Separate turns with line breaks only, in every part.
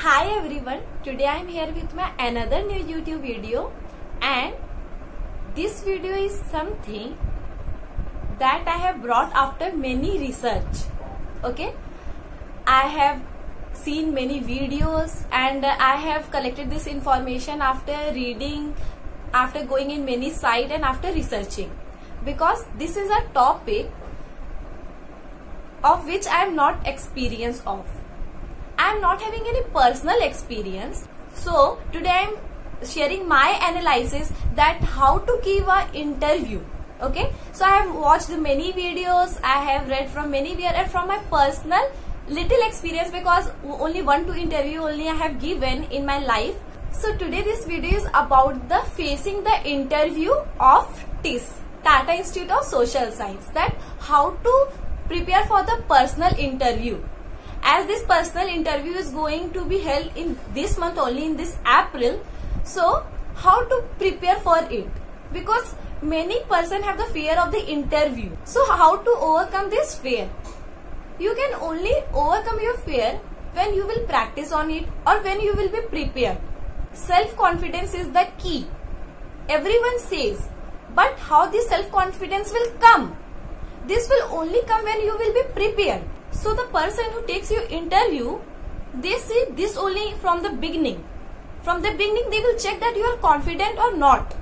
Hi everyone, today I am here with my another new YouTube video, and this video is something that I have brought after many research. Okay, I have seen many videos and I have collected this information after reading, after going in many sites and after researching, because this is a topic of which I am not experienced of. I am not having any personal experience. So today I am sharing my analysis that how to give an interview. Okay, so I have watched many videos, I have read from many where, and from my personal little experience, because only 1-2 interview only I have given in my life. So today this video is about the facing the interview of TISS, Tata Institute of Social Science, that how to prepare for the personal interview. As this personal interview is going to be held in this month only, in this April, so how to prepare for it, because many person have the fear of the interview. So how to overcome this fear? You can only overcome your fear when you will practice on it or when you will be prepared. Self-confidence is the key. Everyone says, but how this self-confidence will come? This will only come when you will be prepared. So the person who takes your interview, they see this only from the beginning. From the beginning they will check that you are confident or not.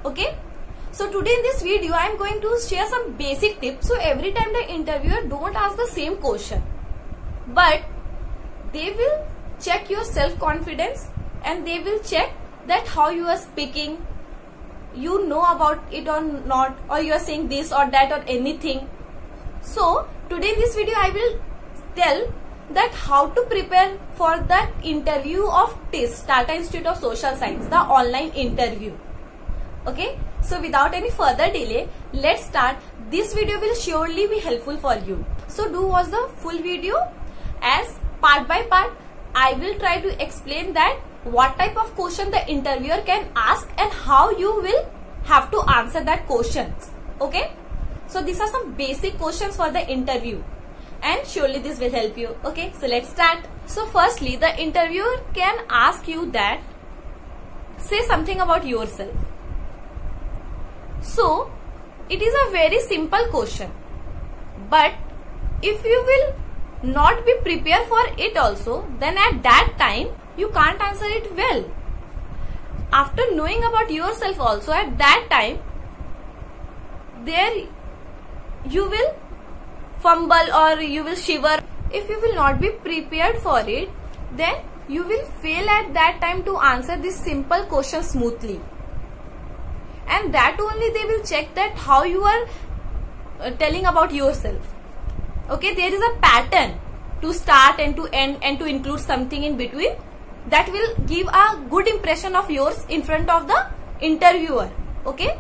Okay. So today in this video I am going to share some basic tips. So every time the interviewer don't ask the same question, but they will check your self-confidence and they will check that how you are speaking, you know about it or not, or you are saying this or that or anything. So today in this video I will tell that how to prepare for that interview of TISS, Tata Institute of Social Science, the online interview. Okay, so without any further delay, let's start. This video will surely be helpful for you. So do watch the full video, as part by part I will try to explain that what type of question the interviewer can ask and how you will have to answer that questions. Okay. So these are some basic questions for the interview, and surely this will help you. Okay, so let's start. So firstly, the interviewer can ask you that, say something about yourself. So it is a very simple question, but if you will not be prepared for it also, then at that time you can't answer it well. After knowing about yourself also, at that time there you will fumble or you will shiver. If you will not be prepared for it, then you will fail at that time to answer this simple question smoothly. And that only they will check that how you are telling about yourself. Okay, there is a pattern to start and to end and to include something in between that will give a good impression of yours in front of the interviewer. Okay,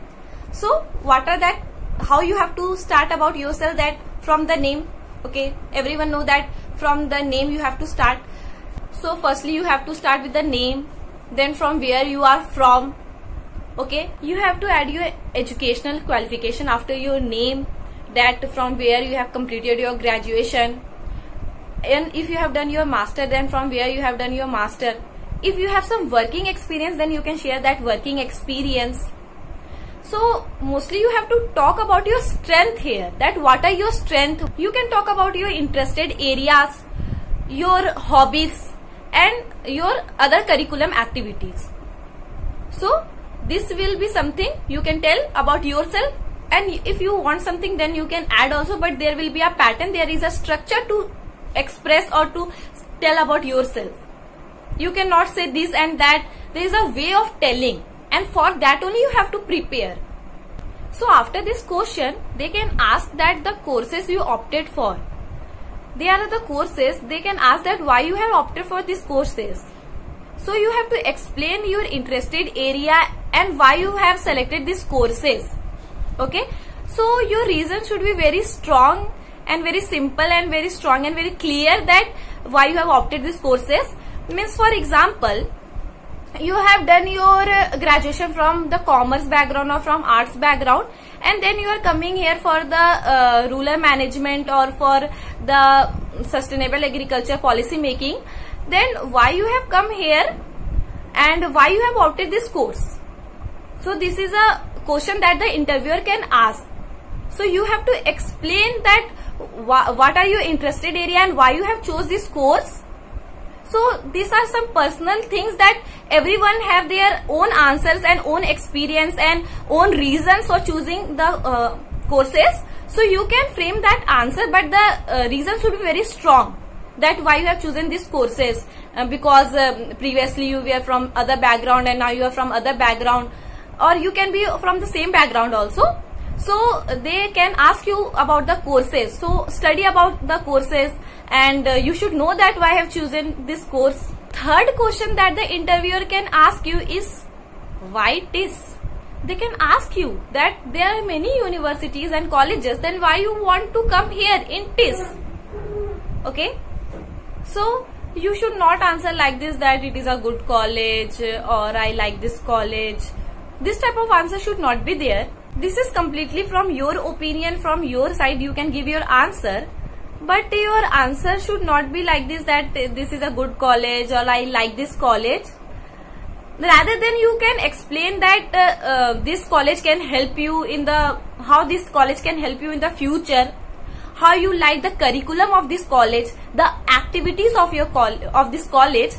so what are that? How you have to start about yourself, that from the name. Okay, everyone know that from the name you have to start. So firstly you have to start with the name, then from where you are from. Okay, you have to add your educational qualification after your name, that from where you have completed your graduation, and if you have done your master, then from where you have done your master. If you have some working experience, then you can share that working experience. So mostly you have to talk about your strength here, that what are your strengths. You can talk about your interested areas, your hobbies and your other curriculum activities. So this will be something you can tell about yourself, and if you want something then you can add also, but there will be a pattern, there is a structure to express or to tell about yourself. You cannot say this and that, there is a way of telling, and for that only you have to prepare. So after this question they can ask that the courses you opted for. They are the courses, they can ask that why you have opted for these courses. So you have to explain your interested area and why you have selected these courses. Okay, so your reason should be very strong and very simple and very strong and very clear, that why you have opted these courses. Means, for example, you have done your graduation from the commerce background or from arts background, and then you are coming here for the rural management or for the sustainable agriculture policy making. then why you have come here and why you have opted this course. So this is a question that the interviewer can ask. So you have to explain that what are your interested area and why you have chose this course. So these are some personal things that everyone have their own answers and own experience and own reasons for choosing the courses. So you can frame that answer, but the reason should be very strong that why you have chosen these courses, because previously you were from other background and now you are from other background, or you can be from the same background also. So they can ask you about the courses. So study about the courses and you should know that why I have chosen this course. Third question that the interviewer can ask you is why TISS. They can ask you that there are many universities and colleges, then why you want to come here in TISS. Okay. So you should not answer like this that it is a good college or I like this college. This type of answer should not be there. This is completely from your opinion, from your side you can give your answer, but your answer should not be like this that this is a good college or I like this college. Rather than you can explain that this college can help you in the, how this college can help you in the future, how you like the curriculum of this college, the activities of your this college.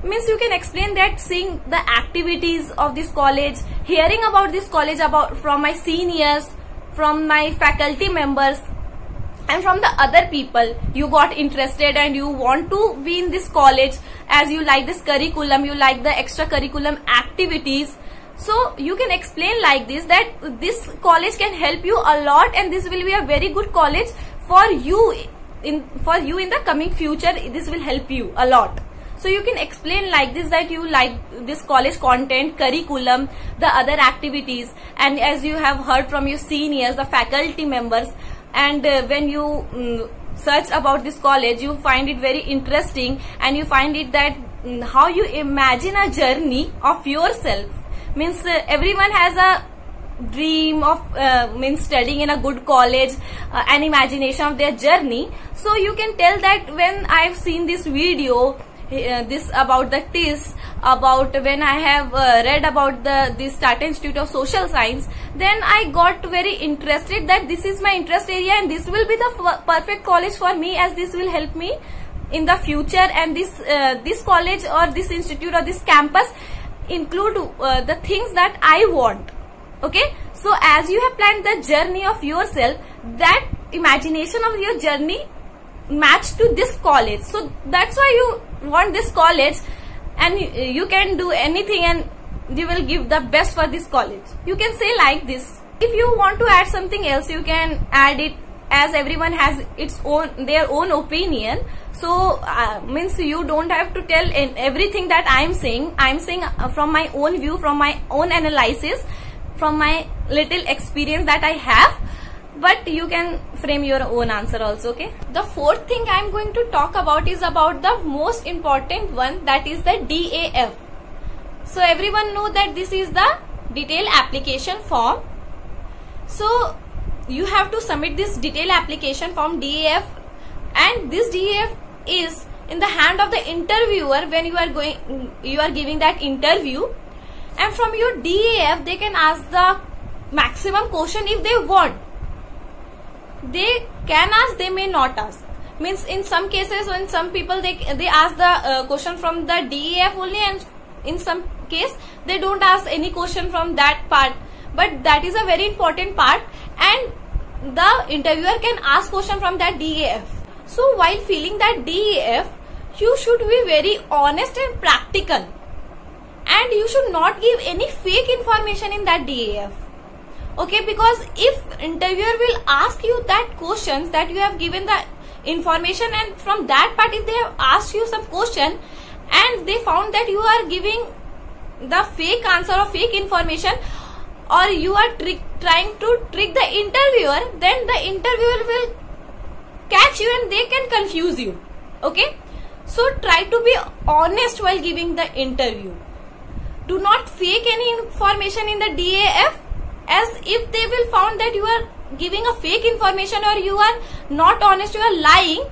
Means you can explain that seeing the activities of this college, hearing about this college from my seniors, from my faculty members and from the other people, you got interested and you want to be in this college as you like this curriculum, you like the extracurriculum activities. So you can explain like this that this college can help you a lot and this will be a very good college for you in the coming future. This will help you a lot. So you can explain like this that you like this college content, curriculum, the other activities, and as you have heard from your seniors, the faculty members, and when you search about this college, you find it very interesting and you find it that how you imagine a journey of yourself. Means everyone has a dream of means studying in a good college, an imagination of their journey. So you can tell that when I've seen this video, this about the TISS, about when I have read about this Tata Institute of Social Science, then I got very interested that this is my interest area and this will be the perfect college for me, as this will help me in the future, and this college or this institute or this campus include the things that I want. Okay, so as you have planned the journey of yourself, that imagination of your journey match to this college, so that's why you want this college, and you can do anything and you will give the best for this college. You can say like this. If you want to add something else, you can add it, as everyone has their own opinion. So means you don't have to tell everything that I'm saying from my own view, from my own analysis, from my little experience that I have. But you can frame your own answer also, okay? The fourth thing I'm going to talk about is about the most important one, that is the DAF. So everyone know that this is the detailed application form. So you have to submit this detailed application form DAF, and this DAF is in the hand of the interviewer when you are giving that interview, and from your DAF they can ask the maximum question if they want. They can ask, they may not ask. Means in some cases, when some people they ask the question from the DAF only, and in some case they don't ask any question from that part. But that is a very important part, and the interviewer can ask question from that DAF. So while filling that DAF, you should be very honest and practical, and you should not give any fake information in that DAF. Okay, because if interviewer will ask you that questions that you have given the information, and from that part if they have asked you some question and they found that you are giving the fake answer or fake information, or you are trying to trick the interviewer, then the interviewer will catch you and they can confuse you. Okay, so try to be honest while giving the interview. Do not fake any information in the DAF, as if they will found that you are giving a fake information or you are not honest, you are lying,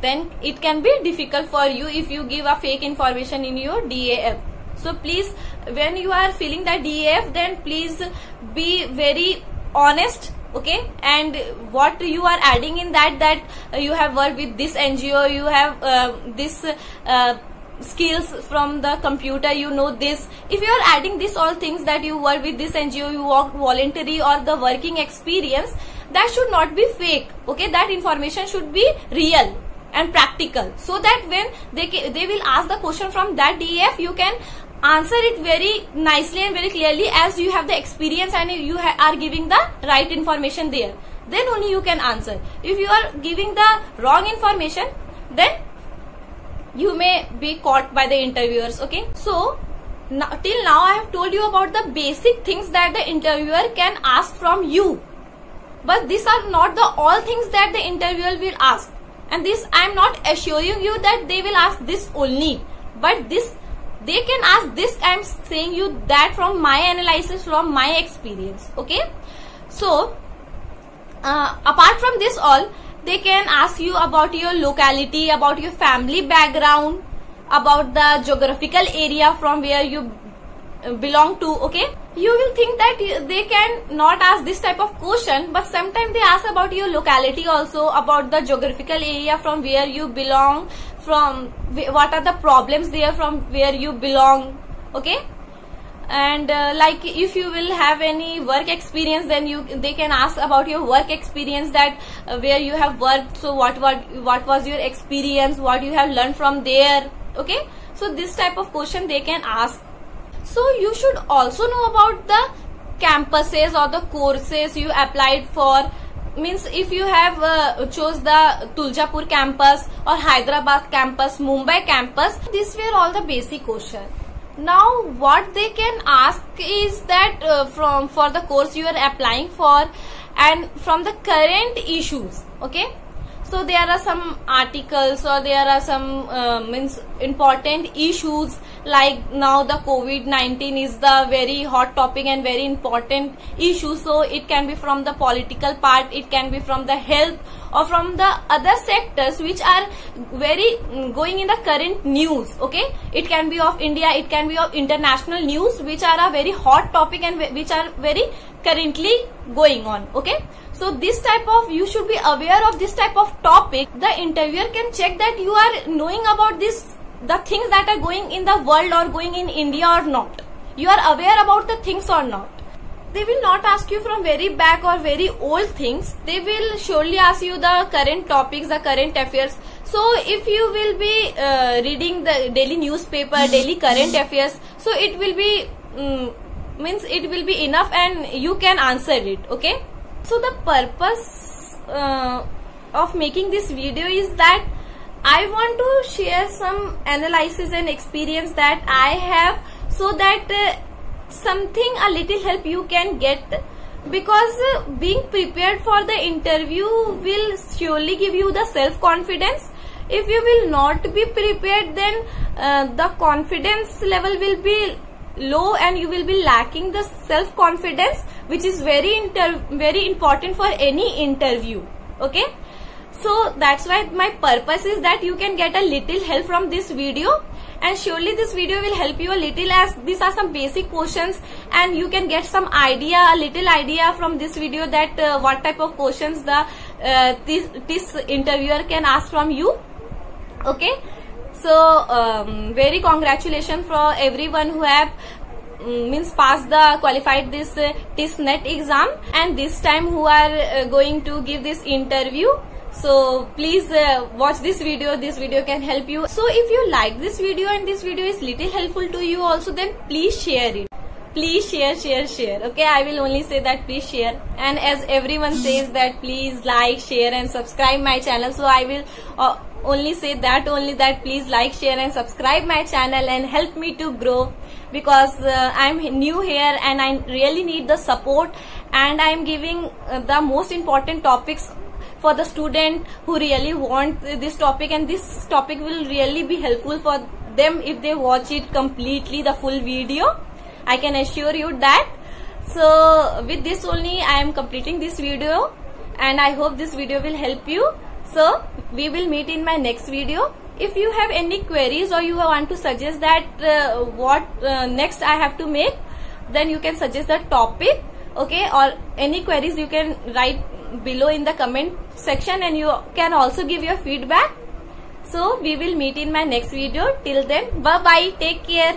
then it can be difficult for you if you give a fake information in your DAF. So please, when you are filling the DAF, then please be very honest, okay, and what you are adding in that you have worked with this NGO, you have this skills from the computer, you know this. If you are adding this all things that you work with this NGO, you work voluntary or the working experience, that should not be fake, okay. That information should be real and practical, so that when they will ask the question from that DAF, you can answer it very nicely and very clearly, as you have the experience and you are giving the right information there. Then only you can answer. If you are giving the wrong information, then you may be caught by the interviewers, okay. So till now I have told you about the basic things that the interviewer can ask from you, but these are not the all things that the interviewer will ask, and this I am not assuring you that they will ask this only, but this they can ask this. I am saying you that from my analysis, from my experience, okay. So apart from this all, they can ask you about your locality, about your family background, about the geographical area from where you belong to, okay. You will think that they can not ask this type of question, but sometimes they ask about your locality also, about the geographical area from where you belong, from what are the problems there from where you belong, okay. And like if you will have any work experience, then they can ask about your work experience, that where you have worked, so what was your experience, what you have learned from there, okay. So this type of question they can ask. So you should also know about the campuses or the courses you applied for. Means if you have chose the Tuljapur campus or Hyderabad campus, Mumbai campus, these were all the basic questions. Now what they can ask is that for the course you are applying for, and from the current issues, okay. So there are some articles or there are some means important issues, like now the COVID-19 is the very hot topic and very important issue. So it can be from the political part, it can be from the health or from the other sectors which are very going in the current news, okay. It can be of India, it can be of international news which are a very hot topic and which are very currently going on, okay. So this type of, you should be aware of this type of topic. The interviewer can check that you are knowing about this, the things that are going in the world or going in India or not. You are aware about the things or not. They will not ask you from very back or very old things. They will surely ask you the current topics, the current affairs. So if you will be reading the daily newspaper, daily current affairs, so it will be means it will be enough and you can answer it, okay. So the purpose of making this video is that I want to share some analysis and experience that I have, so that something a little help you can get, because being prepared for the interview will surely give you the self-confidence. If you will not be prepared, then the confidence level will be low and you will be lacking the self-confidence, which is very important for any interview, okay. So that's why my purpose is that you can get a little help from this video, and surely this video will help you a little, as these are some basic questions and you can get some idea, a little idea from this video, that what type of questions this interviewer can ask from you, okay. So very congratulations for everyone who have means passed the qualified this TISNET exam, and this time who are going to give this interview. So please watch this video. This video can help you. So if you like this video and this video is little helpful to you also, then please share it. Please share. Okay, I will only say that please share. And as everyone says that please like, share and subscribe my channel, so I will only say that please like, share and subscribe my channel and help me to grow, because I'm new here and I really need the support, and I'm giving the most important topics for the student who really want this topic, and this topic will really be helpful for them if they watch it completely, the full video. I can assure you that. So with this only I am completing this video, and I hope this video will help you. So we will meet in my next video. If you have any queries or you want to suggest that what next I have to make, then you can suggest the topic, okay, or any queries you can write below in the comment section, and you can also give your feedback. So we will meet in my next video. Till then, bye bye, take care.